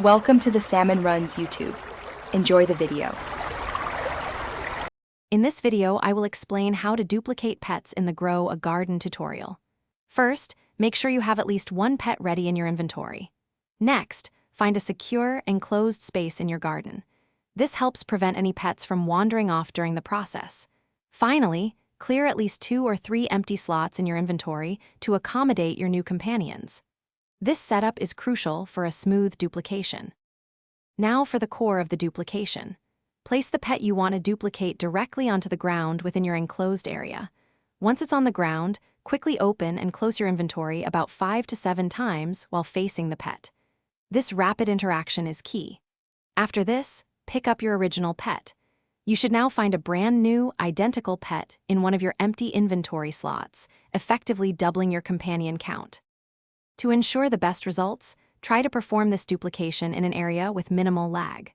Welcome to the Salmon Runs YouTube. Enjoy the video. In this video, I will explain how to duplicate pets in the Grow a Garden tutorial. First, make sure you have at least one pet ready in your inventory. Next, find a secure, enclosed space in your garden. This helps prevent any pets from wandering off during the process. Finally, clear at least 2 or 3 empty slots in your inventory to accommodate your new companions. This setup is crucial for a smooth duplication. Now for the core of the duplication. Place the pet you want to duplicate directly onto the ground within your enclosed area. Once it's on the ground, quickly open and close your inventory about 5 to 7 times while facing the pet. This rapid interaction is key. After this, pick up your original pet. You should now find a brand new, identical pet in one of your empty inventory slots, effectively doubling your companion count. To ensure the best results, try to perform this duplication in an area with minimal lag.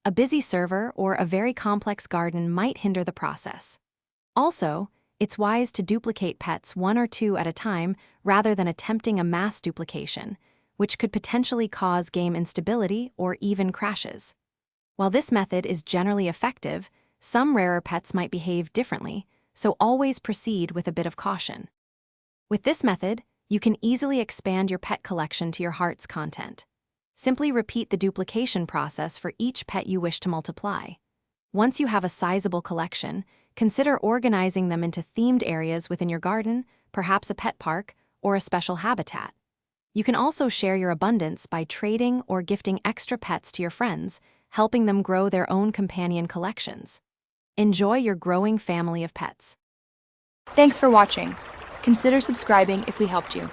A busy server or a very complex garden might hinder the process. Also, it's wise to duplicate pets 1 or 2 at a time rather than attempting a mass duplication, which could potentially cause game instability or even crashes. While this method is generally effective, some rarer pets might behave differently, so always proceed with a bit of caution. With this method, you can easily expand your pet collection to your heart's content. Simply repeat the duplication process for each pet you wish to multiply. Once you have a sizable collection, consider organizing them into themed areas within your garden, perhaps a pet park, or a special habitat. You can also share your abundance by trading or gifting extra pets to your friends, helping them grow their own companion collections. Enjoy your growing family of pets. Thanks for watching. Consider subscribing if we helped you.